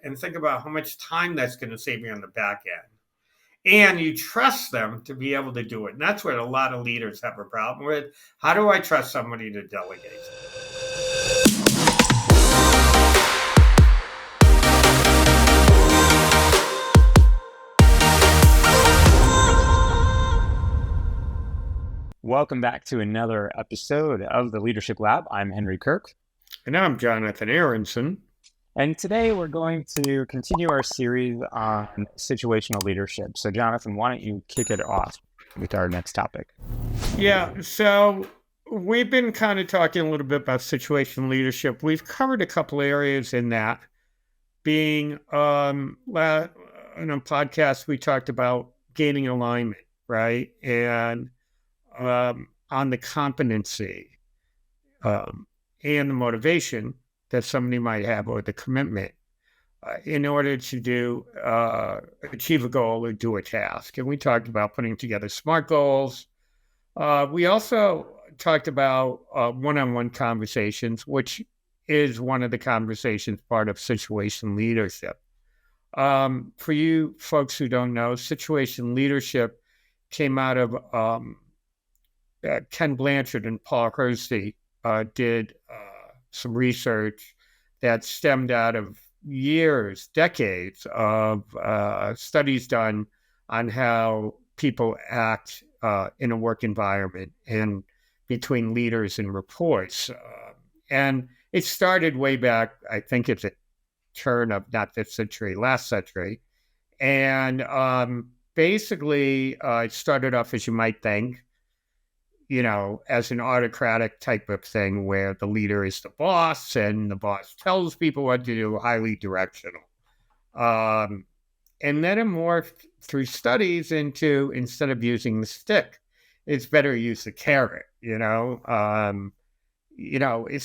and think about how much time that's going to save you on the back end. And you trust them to be able to do it. And that's what a lot of leaders have a problem with. How do I trust somebody to delegate? Welcome back to another episode of the Leadership Lab. I'm Henry Kirk. And I'm Jonathan Aronson. And today we're going to continue our series on situational leadership. So Jonathan, why don't you kick it off with our next topic? Yeah, so we've been kind of talking a little bit about situational leadership. We've covered a couple areas in that, being in a podcast we talked about gaining alignment, right? And on the competency and the motivation that somebody might have, or the commitment in order to achieve a goal or do a task. And we talked about putting together SMART goals. We also talked about one-on-one conversations, which is one of the conversations part of situation leadership. For you folks who don't know, situation leadership came out of Ken Blanchard and Paul Hersey did some research that stemmed out of decades of studies done on how people act in a work environment and between leaders and reports. And it started way back, I think it's a turn of not this century, last century. And basically, it started off, as you might think, as an autocratic type of thing where the leader is the boss and the boss tells people what to do, highly directional. And then it morphed through studies into, instead of using the stick, it's better to use the carrot, it's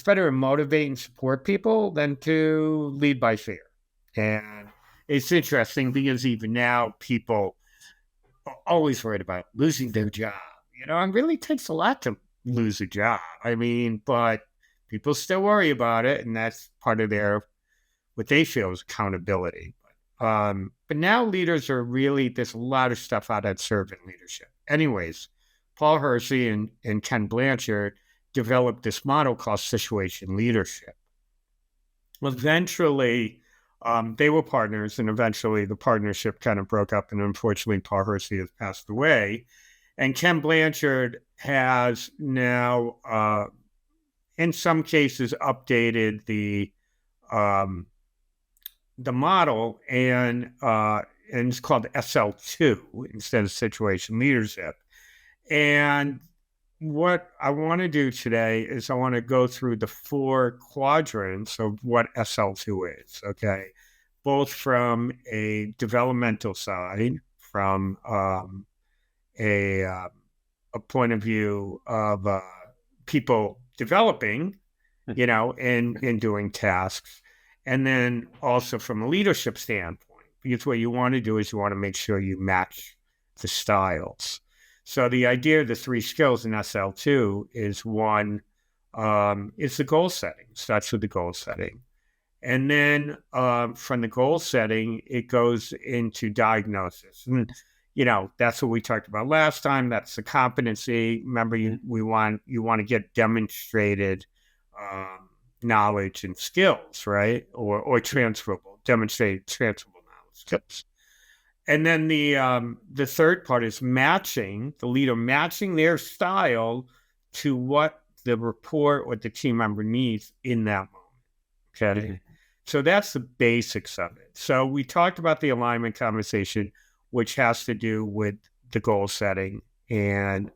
better to motivate and support people than to lead by fear. And it's interesting because even now people are always worried about losing their job. It really takes a lot to lose a job. But people still worry about it, and that's part of what they feel is accountability. But now leaders there's a lot of stuff out at servant leadership. Anyways, Paul Hersey and Ken Blanchard developed this model called situation leadership. Eventually, they were partners, and eventually the partnership kind of broke up, and unfortunately Paul Hersey has passed away. And Ken Blanchard has now, in some cases, updated the model, and it's called SL2 instead of situation leadership. And what I want to do today is I want to go through the 4 quadrants of what SL2 is, okay? Both from a developmental side, from a point of view of people developing, in doing tasks, and then also from a leadership standpoint, because what you want to do is you want to make sure you match the styles. So the idea of the 3 skills in SL2 is one, is the goal setting. Starts with the goal setting. And then from the goal setting, it goes into diagnosis. And that's what we talked about last time. That's the competency. Remember, you want to get demonstrated knowledge and skills, right? Or demonstrated transferable knowledge skills. And then the third part is matching, the leader matching their style to what the report or the team member needs in that moment. Okay. Mm-hmm. So that's the basics of it. So we talked about the alignment conversation, which has to do with the goal setting and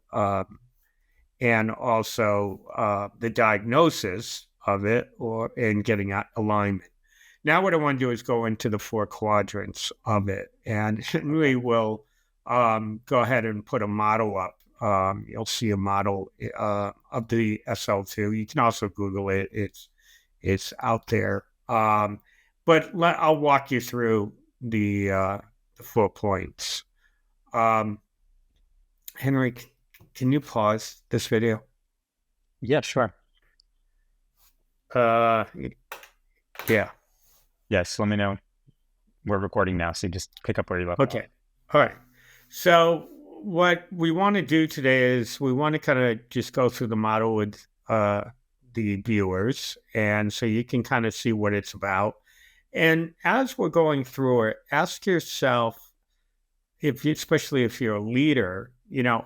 also the diagnosis of it and getting alignment. Now what I want to do is go into the 4 quadrants of it, and we will go ahead and put a model up. You'll see a model of the SL2. You can also Google it. It's out there. But I'll walk you through the 4 points. Henry, can you pause this video? Yeah, sure. Yeah. Yes, let me know. we're recording now, so just pick up where you left off. Okay. All right. So what we want to do today is we want to kind of just go through the model with the viewers, and so you can kind of see what it's about. And as we're going through it, ask yourself, especially if you're a leader,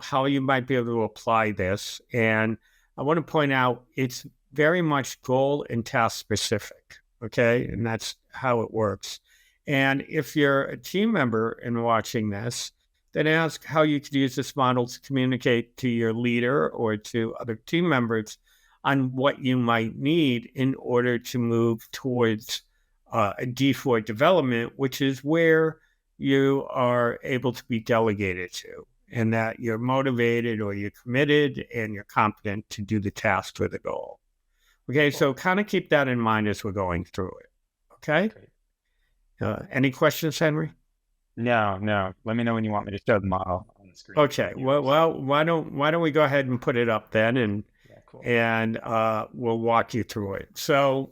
how you might be able to apply this. And I want to point out it's very much goal and task specific. Okay. And that's how it works. And if you're a team member and watching this, then ask how you could use this model to communicate to your leader or to other team members on what you might need in order to move towards a D4 development, which is where you are able to be delegated to, and that you're motivated or you're committed and you're competent to do the task or the goal. Okay, so kind of keep that in mind as we're going through it. Okay? Any questions, Henry? No. Let me know when you want me to show the model on the screen. Okay. Well, why don't we go ahead and put it up then, and cool. And we'll walk you through it. So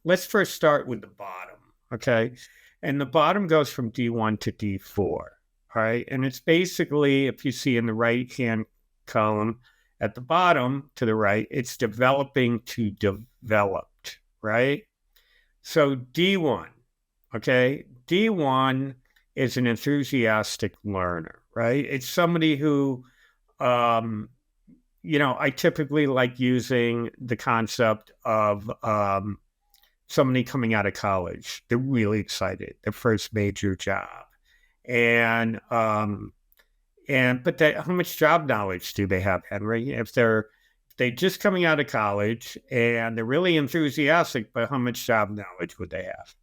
let's first start with the bottom. Okay, and the bottom goes from D1 to D4. All right, and it's basically, if you see in the right-hand column at the bottom to the right, it's developing to developed. Right. So D1. Okay, D1 is an enthusiastic learner, right? It's somebody who, I typically like using the concept of somebody coming out of college. They're really excited, their first major job. But how much job knowledge do they have, Henry? If they're just coming out of college and they're really enthusiastic, but how much job knowledge would they have?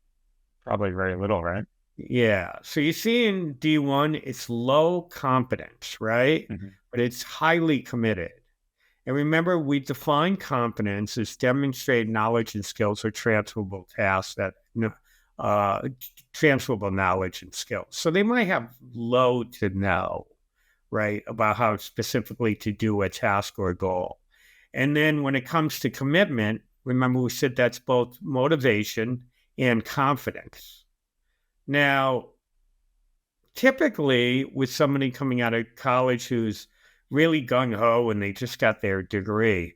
Probably very little, right? Yeah. So you see in D1, it's low competence, right? Mm-hmm. But it's highly committed. And remember, we define competence as demonstrated knowledge and skills or transferable tasks transferable knowledge and skills. So they might have low to no, right, about how specifically to do a task or a goal. And then when it comes to commitment, remember we said that's both motivation and confidence. Now, typically with somebody coming out of college who's really gung-ho and they just got their degree,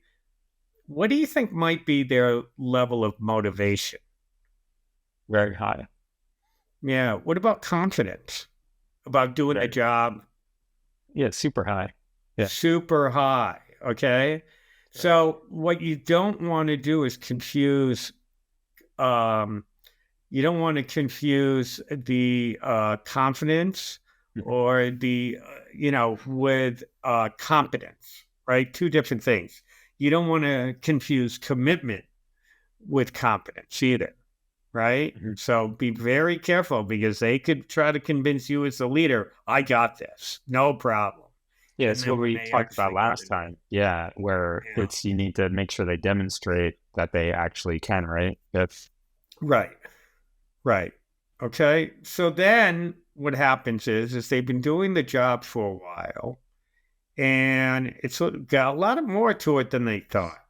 what do you think might be their level of motivation? Very high. Yeah. What about confidence? About doing the job? Yeah, super high. Yeah. Super high. Okay. So what you don't want to do is confuse you don't want to confuse the confidence or the, with competence, right? Two different things. You don't want to confuse commitment with competence either, right? Mm-hmm. So be very careful because they could try to convince you as a leader, I got this, no problem. Yeah, it's what we talked about last time. Yeah, where it's you need to make sure they demonstrate that they actually can, right? Right. Okay. So then what happens is they've been doing the job for a while and it's got a lot more to it than they thought,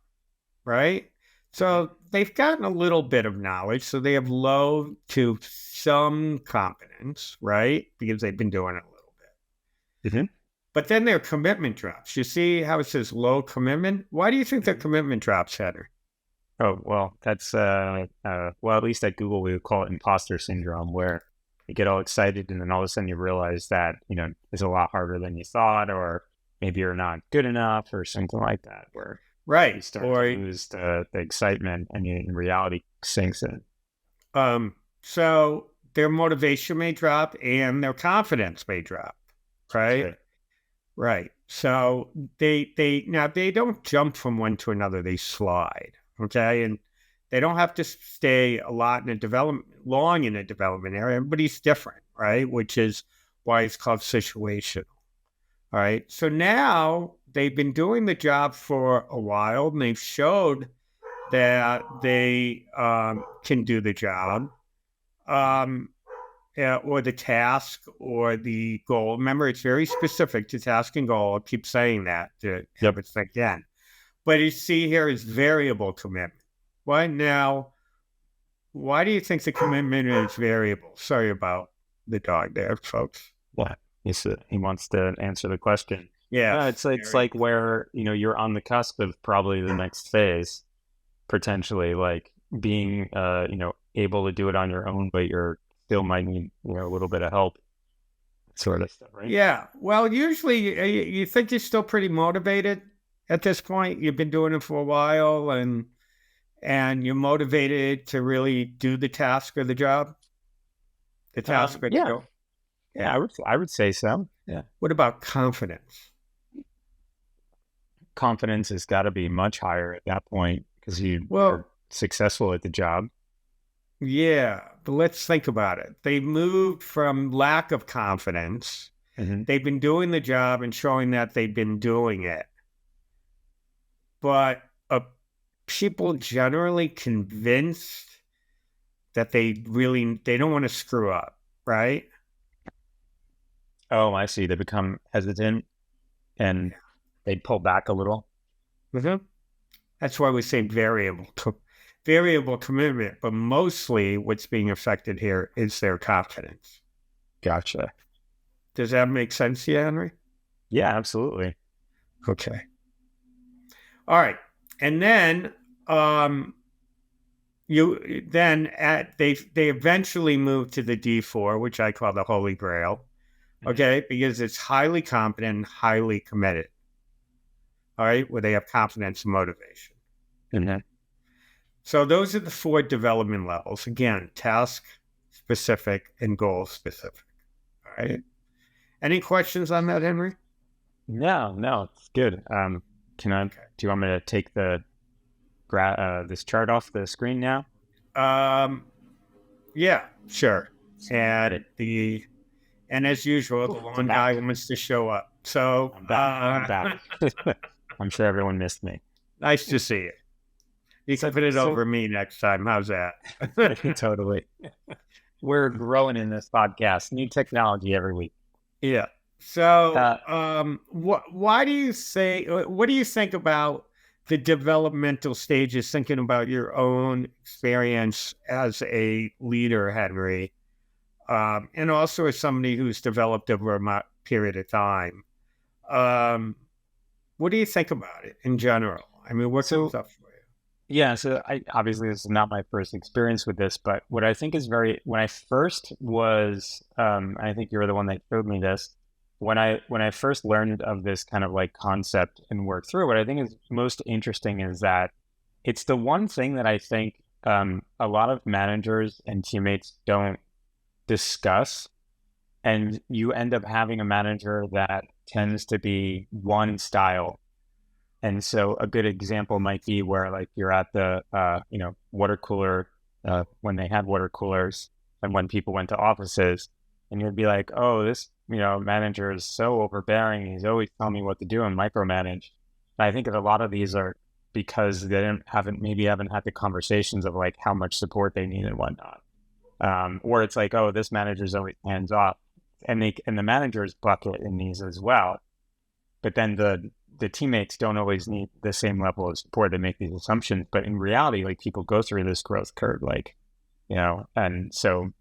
right? So they've gotten a little bit of knowledge. So they have low to some competence, right? Because they've been doing it a little bit. Mm-hmm. But then their commitment drops. You see how it says low commitment? Why do you think their commitment drops, Heather? Oh, well, that's, at least at Google, we would call it imposter syndrome, where you get all excited and then all of a sudden you realize that, it's a lot harder than you thought, or maybe you're not good enough or something like that, where you start to lose the excitement and in reality sinks in. So their motivation may drop and their confidence may drop, right? Right. So they don't jump from one to another, they slide. Okay. And they don't have to stay long in a development area. Everybody's different, right? Which is why it's called situational. All right. So now they've been doing the job for a while and they've showed that they can do the job or the task or the goal. Remember, it's very specific to task and goal. I'll keep saying that to have it sink in. But you see here is variable commitment. Right now, why do you think the commitment is variable? Sorry about the dog there, folks. Yeah, he wants to answer the question. Yeah, It's like where you're on the cusp of probably the next phase, potentially like being able to do it on your own, but you're still might need a little bit of help, sort of stuff, right? Yeah. Well, usually you think you're still pretty motivated at this point. You've been doing it for a while, and you're motivated to really do the task or the job, the task or the Yeah, job. yeah, I would say so. Yeah. What about confidence? Confidence has got to be much higher at that point because you're Well, successful at the job. yeah, but let's think about it. They moved from lack of confidence. Mm-hmm. They've been doing the job and showing that they've been doing it. But people generally convinced that they don't want to screw up, right? Oh, I see. They become hesitant and they pull back a little. Mm-hmm. That's why we say variable commitment, but mostly what's being affected here is their confidence. Gotcha. Does that make sense to you, Henry? Yeah, absolutely. Okay. All right. And then they eventually move to the D4, which I call the Holy Grail. Okay, because it's highly competent, highly committed. All right, where they have confidence and motivation. Mm-hmm. So those are the 4 development levels. Again, task specific and goal specific. All right. Any questions on that, Henry? No, it's good. Do you want me to take this chart off the screen now? Yeah, sure. And as usual, the one guy wants to show up. So I'm back. I'm sure everyone missed me. Nice to see you. You can put it over me next time. How's that? Totally. We're growing in this podcast. New technology every week. Yeah. So, what do you think about the developmental stages, thinking about your own experience as a leader, Henry, and also as somebody who's developed over a period of time? What do you think about it in general? I mean, what comes up for you? Yeah, so obviously this is not my first experience with this, but what I think is when I first was, I think you were the one that showed me this. When I first learned of this kind of like concept and worked through, what I think is most interesting is that it's the one thing that I think a lot of managers and teammates don't discuss, and you end up having a manager that tends to be one style. And so a good example might be where like you're at the water cooler when they had water coolers and when people went to offices, and you'd be like, oh, this manager is so overbearing. He's always telling me what to do and micromanage. And I think that a lot of these are because they haven't had the conversations of like how much support they need and whatnot. Or it's like, oh, this manager's always hands off, and the managers bucket in these as well. But then the teammates don't always need the same level of support. They make these assumptions, but in reality, like people go through this growth curve, and so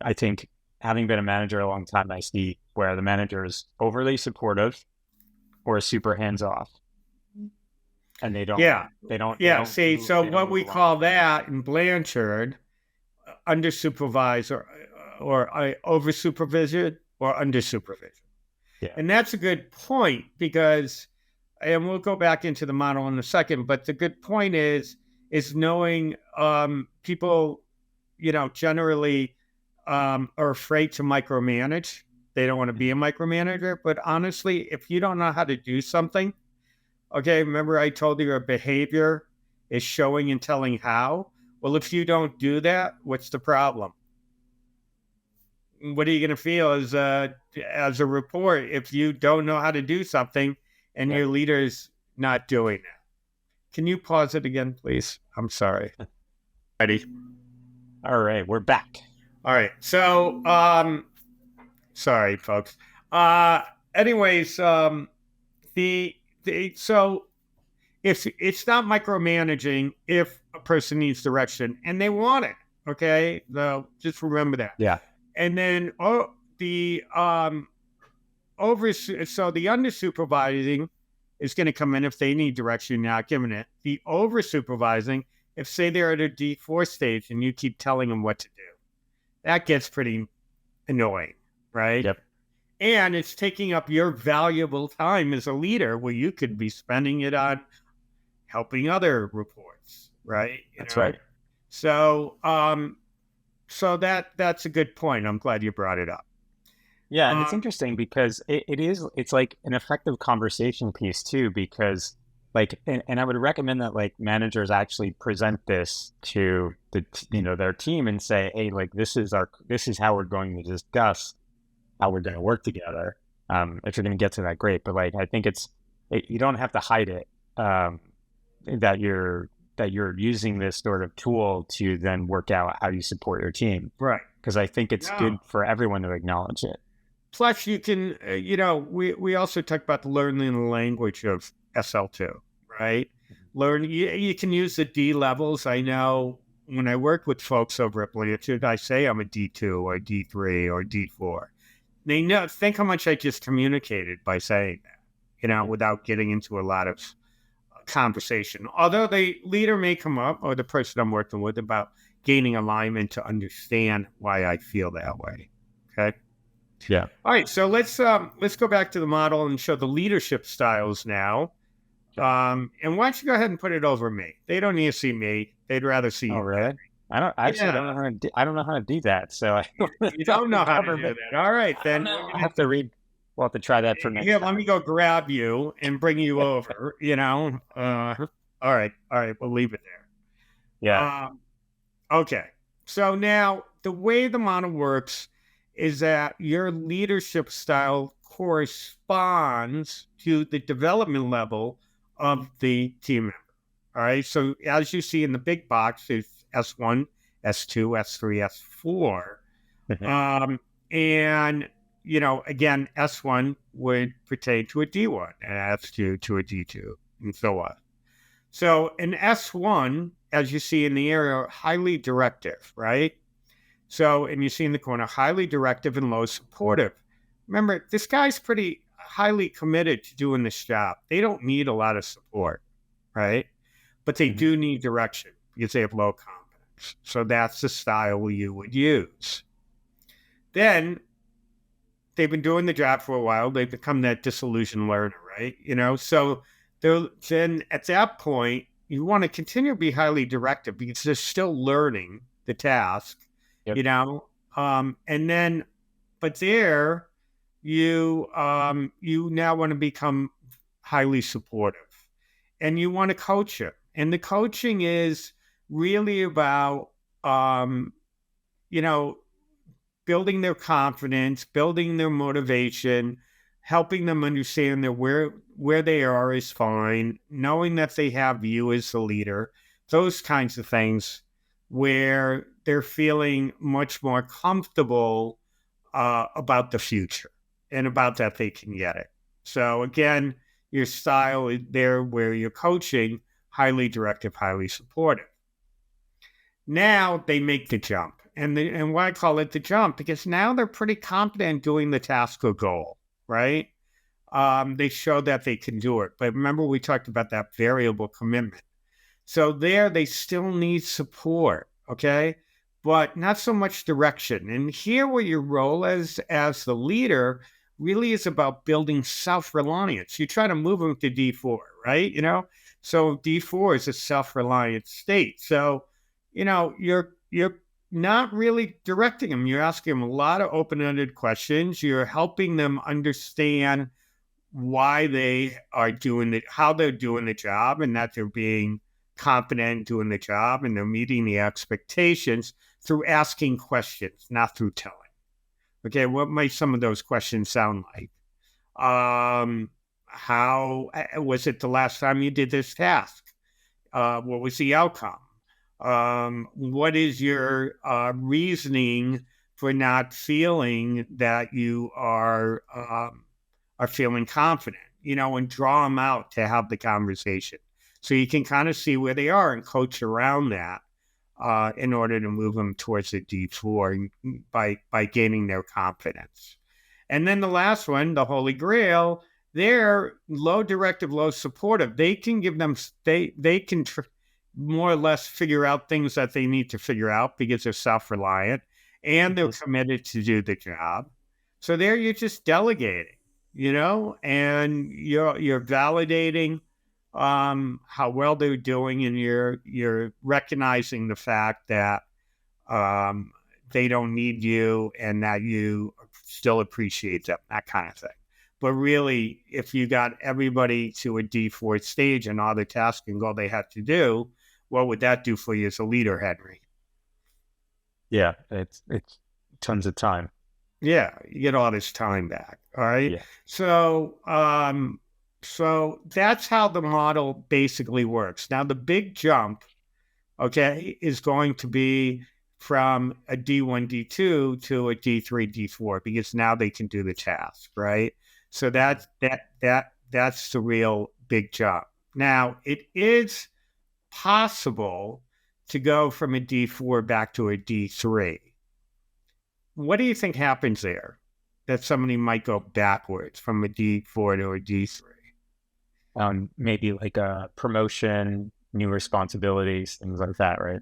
I think having been a manager a long time, I see where the manager is overly supportive or super hands off. And they don't. See, so what we call that in Blanchard, under supervise or over supervision or under supervision. Yeah. And that's a good point because, and we'll go back into the model in a second, but the good point is knowing people, generally are afraid to micromanage. They don't want to be a micromanager. But honestly, if you don't know how to do something, okay, remember I told you your behavior is showing and telling how? Well, if you don't do that, what's the problem? What are you going to feel as a report if you don't know how to do something and your leader's not doing that? Can you pause it again, please? I'm sorry. Ready? All right, we're back. All right. So, sorry, folks. Anyways, so if it's not micromanaging, if a person needs direction and they want it. Okay, so just remember that. Yeah. And then the so the under supervising is going to come in if they need direction, you're not giving it. The over supervising, if say they're at a D4 stage and you keep telling them what to do, that gets pretty annoying, right? Yep. And it's taking up your valuable time as a leader where you could be spending it on helping other reports, right? That's right. So, so that's a good point. I'm glad you brought it up. Yeah, and it's interesting because it's like an effective conversation piece too, because like, and I would recommend that like managers actually present this to their team and say, hey, like this is how we're going to discuss how we're going to work together. If you're going to get to that, great. But like, I think you don't have to hide it, that you're using this sort of tool to then work out how you support your team. Right. Because I think it's good for everyone to acknowledge it. Plus, you can, we also talk about the learning the language of SL2, right? You can use the D levels. I know when I work with folks over at Blanchard, I say I'm a D2 or D3 or D4. They think how much I just communicated by saying that, without getting into a lot of conversation. Although the leader may come up, or the person I'm working with, about gaining alignment to understand why I feel that way. Okay. Yeah. All right. So let's go back to the model and show the leadership styles now. And why don't you go ahead and put it over me? They don't need to see me. They'd rather see you. Oh, really? I don't know how to do that. So you don't know how to do that. All right, then I have to read. We'll have to try that for next time. Let me go grab you and bring you over. All right. We'll leave it there. Yeah. Okay. So now the way the model works is that your leadership style corresponds to the development level of the team member. All right. So as you see in the big box, it's S1, S2, S3, S4. And, again, S1 would pertain to a D1 and S2 to a D2 and so on. So an S1, as you see in the area, highly directive, right? So, and you see in the corner, highly directive and low supportive. Remember, this guy's pretty highly committed to doing this job. They don't need a lot of support, right? But they do need direction because they have low competence. So that's the style you would use. Then they've been doing the job for a while. They've become that disillusioned learner, right? So then at that point, you want to continue to be highly directive because they're still learning the task, Yep. And then, but there, you now want to become highly supportive, and you want to coach it. And the coaching is really about, building their confidence, building their motivation, helping them understand that where they are is fine, knowing that they have you as the leader, those kinds of things where they're feeling much more comfortable about the future and about that they can get it. So again, your style is there where you're coaching, highly directive, highly supportive. Now they make the jump. And why I call it the jump? Because now they're pretty confident doing the task or goal, right? They show that they can do it. But remember, we talked about that variable commitment. So there, they still need support, okay? But not so much direction. And here where your role as the leader really is about building self-reliance. You try to move them to D4, right? So D4 is a self-reliant state. So, you're not really directing them. You're asking them a lot of open-ended questions. You're helping them understand why they are how they're doing the job, and that they're being confident doing the job and they're meeting the expectations through asking questions, not through telling. Okay, what might some of those questions sound like? How was it the last time you did this task? What was the outcome? What is your reasoning for not feeling that you are feeling confident? And draw them out to have the conversation. So you can kind of see where they are and coach around that in order to move them towards a D4 by gaining their confidence. And then the last one, the Holy Grail, they're low directive, low supportive. They can give them, they can more or less figure out things that they need to figure out because they're self-reliant and they're committed to do the job. So there you're just delegating, and you're validating how well they're doing, and you're recognizing the fact that they don't need you and that you still appreciate them, that kind of thing. But really, if you got everybody to a D4 stage and all the tasks and all they have to do, what would that do for you as a leader, Henry? Yeah, it's tons of time. Yeah, you get all this time back. All right. Yeah. So that's how the model basically works. Now, the big jump, okay, is going to be from a D1, D2 to a D3, D4, because now they can do the task, right? So that's the real big jump. Now, it is possible to go from a D4 back to a D3. What do you think happens there? That somebody might go backwards from a D4 to a D3? Maybe like a promotion, new responsibilities, things like that, right?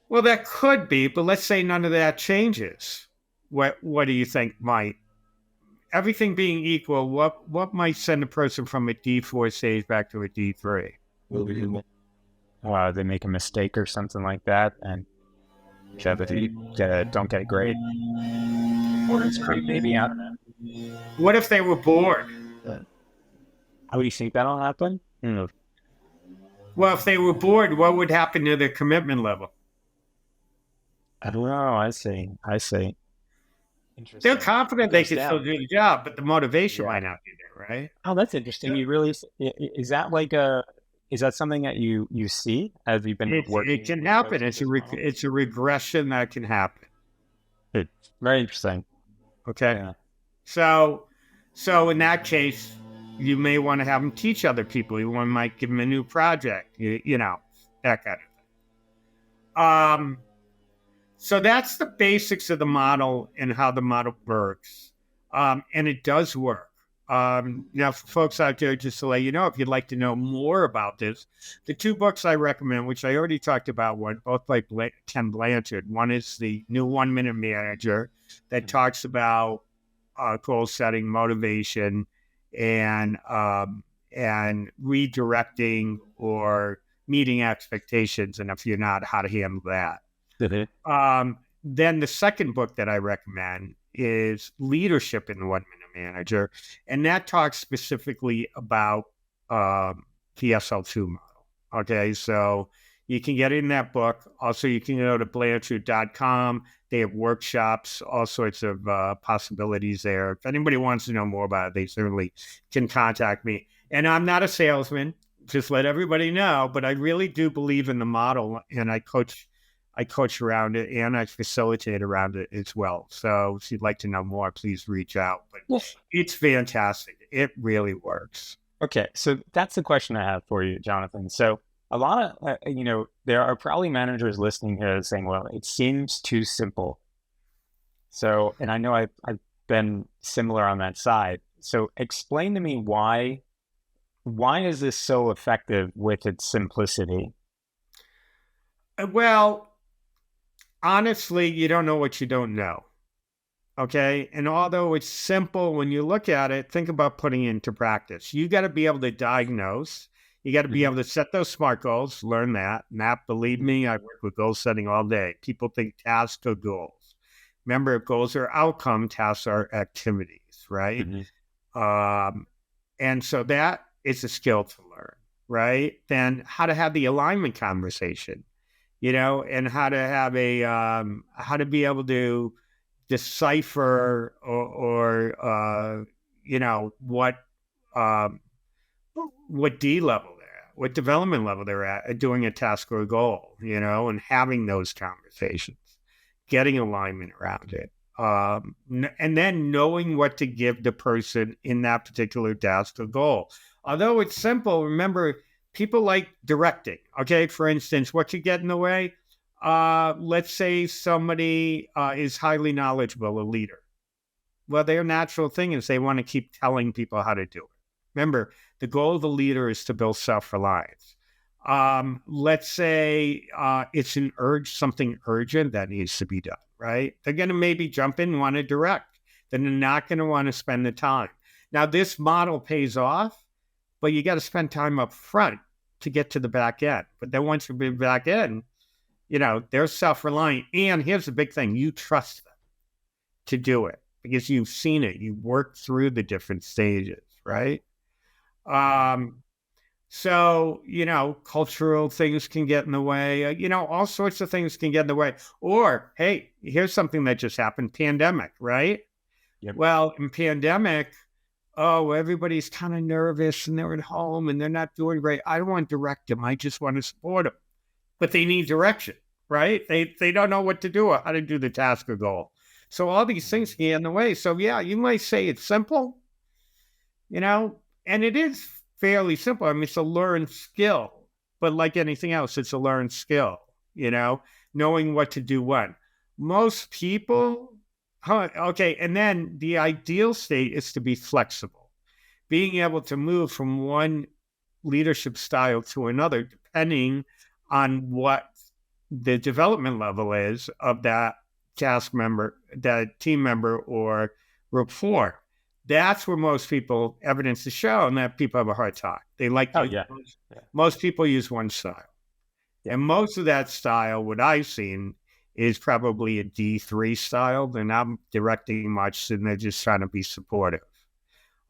Well, that could be, but let's say none of that changes. What do you think might? Everything being equal, what might send a person from a D4 stage back to a D3? They make a mistake or something like that, and don't get a grade. Or it's great, maybe, I don't know. What if they were bored? How do you think that'll happen? Well, if they were bored, what would happen to their commitment level? I don't know. I see. Interesting. They're confident they can still do the job, but the motivation might not be there, right? Oh, that's interesting. You really, is that like is that something that you see as you've been working? It can happen. It's a regression that can happen. It's very interesting. Okay. Yeah. So in that case, you may want to have them teach other people. You might give them a new project, that kind of thing. So that's the basics of the model and how the model works. And it does work. Now, for folks out there, just to let you know, if you'd like to know more about this, the two books I recommend, which I already talked about, both by Ken Blanchard. One is the new 1 Minute Manager that talks about goal setting, motivation, and redirecting or meeting expectations, and if you're not, how to handle that. Then the second book that I recommend is Leadership in the 1 Minute Manager, and that talks specifically about the SL2 model. Okay, so you can get in that book. Also, you can go to Blanchard.com. They have workshops, all sorts of possibilities there. If anybody wants to know more about it, they certainly can contact me. And I'm not a salesman, just let everybody know, but I really do believe in the model, and I coach around it, and I facilitate around it as well. So if you'd like to know more, please reach out. But it's fantastic. It really works. Okay, so that's the question I have for you, Jonathan. So a lot of, there are probably managers listening here saying, well, it seems too simple. So, and I know I've been similar on that side. So explain to me why is this so effective with its simplicity? Well, honestly, you don't know what you don't know. Okay. And although it's simple, when you look at it, think about putting it into practice. You got to be able to diagnose. You got to be able to set those SMART goals, learn that. Not believe me, I work with goal setting all day. People think tasks are goals. Remember, if goals are outcome, tasks are activities, right? And so that is a skill to learn, right? Then how to have the alignment conversation, and how to have how to be able to decipher or what D level they're at, what development level they're at doing a task or a goal, and having those conversations, getting alignment around it. And then knowing what to give the person in that particular task or goal. Although it's simple, remember, people like directing. Okay, for instance, what could get in the way? Let's say somebody is highly knowledgeable, a leader. Well, their natural thing is they want to keep telling people how to do it. Remember, the goal of the leader is to build self-reliance. Let's say it's something urgent that needs to be done, right? They're going to maybe jump in and want to direct. Then they're not going to want to spend the time. Now, this model pays off, but you got to spend time up front to get to the back end. But then once you've been back in, they're self-reliant. And here's the big thing. You trust them to do it because you've seen it. You've worked through the different stages, right? So, cultural things can get in the way. All sorts of things can get in the way. Or, hey, here's something that just happened, pandemic, right? Yep. Well, in pandemic, everybody's kind of nervous and they're at home and they're not doing great. I don't want to direct them. I just want to support them. But they need direction, right? They don't know what to do or how to do the task or goal. So all these things can get in the way. So, yeah, you might say it's simple, and it is fairly simple. I mean, it's a learned skill, but like anything else, it's a learned skill, knowing what to do when. Most people, okay, and then the ideal state is to be flexible, being able to move from one leadership style to another, depending on what the development level is of that task member, that team member or report. That's where most people, evidence is shown that people have a hard time. They like, most people use one style. Yeah. And most of that style, what I've seen, is probably a D3 style. They're not directing much and they're just trying to be supportive.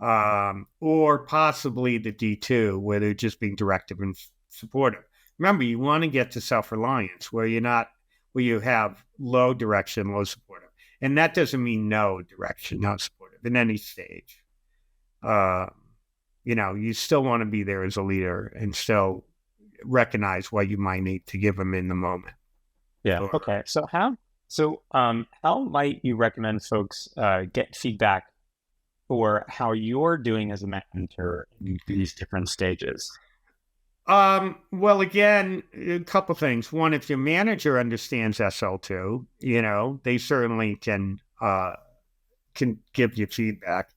Or possibly the D2, where they're just being directive and supportive. Remember, you want to get to self-reliance where you have low direction, low supportive. And that doesn't mean no direction, no supportive in any stage. You still want to be there as a leader and still recognize what you might need to give them in the moment. Yeah. Okay. So how might you recommend folks get feedback for how you're doing as a manager in these different stages? Well, again, a couple things. One, if your manager understands SL2, they certainly can give you feedback.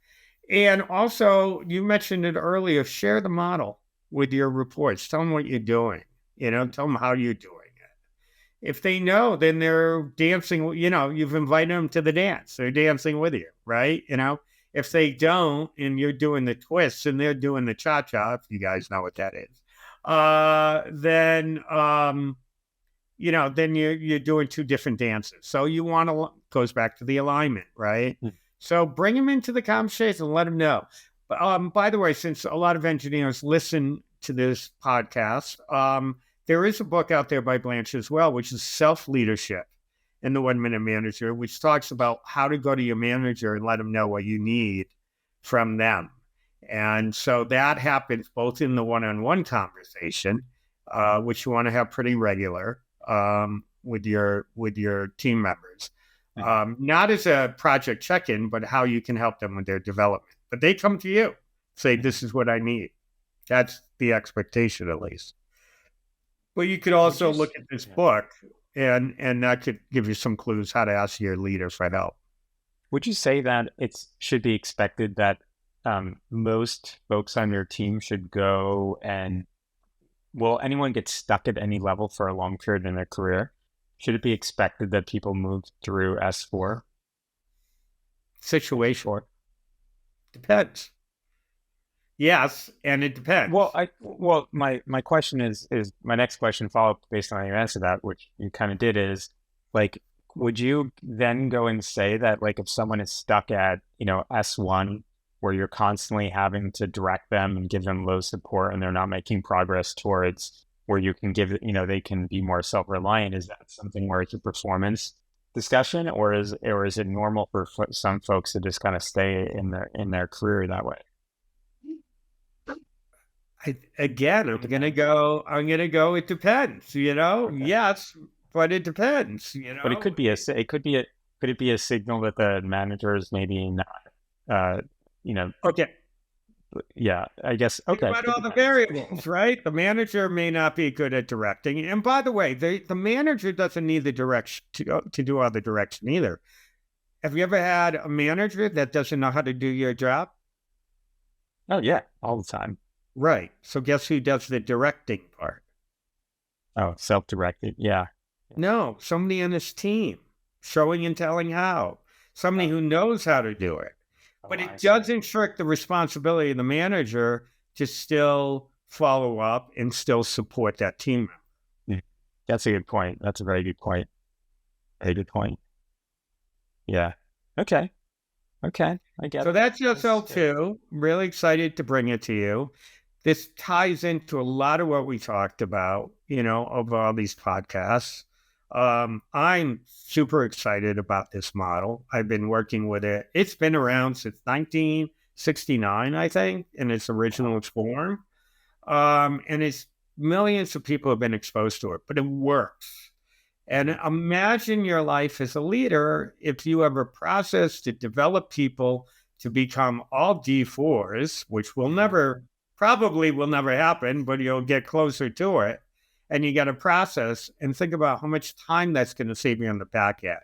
And also, you mentioned it earlier, share the model with your reports. Tell them what you're doing, tell them how you're doing it. If they know, then they're dancing, you've invited them to the dance. They're dancing with you, right? If they don't, and you're doing the twists and they're doing the cha-cha, if you guys know what that is, then you're doing two different dances. So you want to, goes back to the alignment, right? So bring them into the conversation and let them know. But, by the way, since a lot of engineers listen to this podcast, there is a book out there by Blanchard as well, which is Self-Leadership and the 1 Minute Manager, which talks about how to go to your manager and let them know what you need from them. And so that happens both in the one-on-one conversation, which you want to have pretty regular with your team members, not as a project check-in, but how you can help them with their development. But they come to you, say, this is what I need. That's the expectation, at least. But you could also look at this book, and that could give you some clues how to ask your leader for help. Would you say that it should be expected that most folks on your team should go and will anyone get stuck at any level for a long period in their career? Should it be expected that people move through S4? Situation. Depends. Yes, and it depends. Well, my question is my next question, follow up based on your answer to that, which you kind of did, is like, would you then go and say that, like, if someone is stuck at, S1, where you're constantly having to direct them and give them low support and they're not making progress towards where you can give, they can be more self-reliant, is that something where it's a performance discussion, or is it normal for some folks to just kind of stay in their career that way? I'm gonna go. It depends. Okay. Yes, but it depends. But it could be could it be a signal that the manager is maybe not, Okay. yeah, I guess. Think Okay. about all the variables, right? The manager may not be good at directing. And by the way, the manager doesn't need the direction to do all the direction either. Have you ever had a manager that doesn't know how to do your job? Oh yeah, all the time. Right. So guess who does the directing part? Oh, self-directed. Yeah. No, somebody on his team, showing and telling how. Somebody who knows how to do it. But I it see. doesn't shirk the responsibility of the manager to still follow up and still support that team member. That's a good point. That's a very good point. Very good point. Yeah. Okay. Okay. I get So it. that's just That's good. L2. Really excited to bring it to you. This ties into a lot of what we talked about, of all these podcasts. I'm super excited about this model. I've been working with it. It's been around since 1969, I think, in its original form. And it's millions of people have been exposed to it, but it works. And imagine your life as a leader if you have a process to develop people to become all D4s, which probably will never happen, but you'll get closer to it. And you got a process and think about how much time that's going to save you on the back end.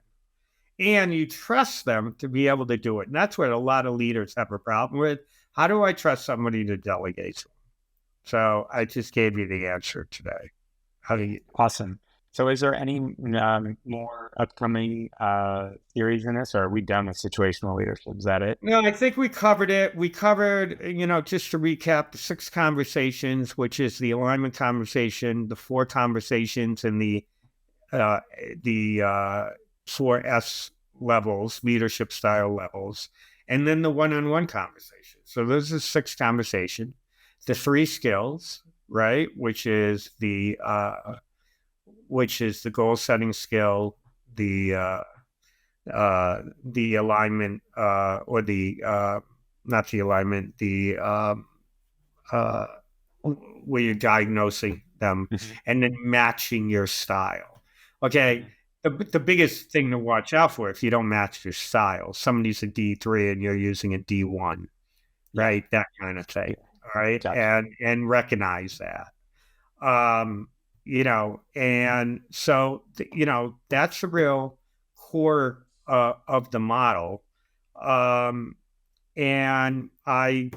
And you trust them to be able to do it. And that's what a lot of leaders have a problem with. How do I trust somebody to delegate to them? So I just gave you the answer today. How do you? Awesome. So is there any more upcoming theories in this, or are we done with situational leadership? Is that it? No, I think we covered it. We covered, just to recap, the 6 conversations, which is the alignment conversation, the 4 conversations, and the 4S levels, leadership style levels, and then the one-on-one conversation. So those are 6 conversations. The 3 skills, right, which is the goal setting skill, the alignment, or the not the alignment, the where you're diagnosing them, and then matching your style. Okay, the biggest thing to watch out for if you don't match your style, somebody's a D3 and you're using a D1, right? That kind of thing. All right, Gotcha. and recognize that. And so that's the real core of the model. And I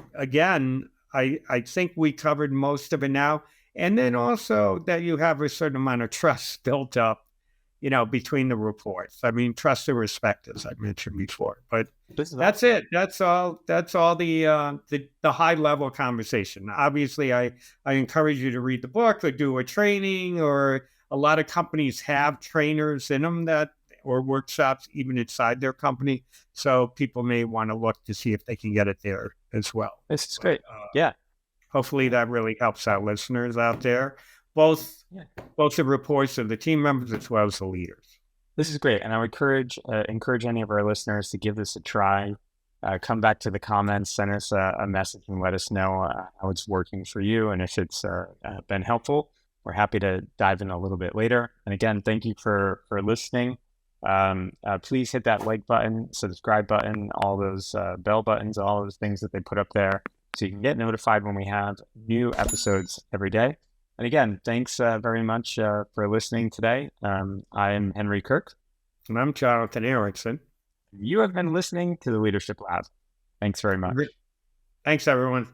think we covered most of it now. And then also that you have a certain amount of trust built up, between the reports. I mean, trust and respect, as I mentioned before. But that's it. That's all the high level conversation. Obviously, I encourage you to read the book or do a training, or a lot of companies have trainers in them or workshops even inside their company. So people may want to look to see if they can get it there as well. This is great. Yeah. Hopefully that really helps our listeners out there, both the reports of the team members as well as the leaders. This is great. And I would encourage any of our listeners to give this a try. Come back to the comments, send us a message and let us know how it's working for you. And if it's been helpful, we're happy to dive in a little bit later. And again, thank you for listening. Please hit that like button, subscribe button, all those bell buttons, all those things that they put up there, so you can get notified when we have new episodes every day. And again, thanks very much for listening today. I am Henry Kirk. And I'm Jonathan Erickson. You have been listening to the Leadership Lab. Thanks very much. Thanks, everyone.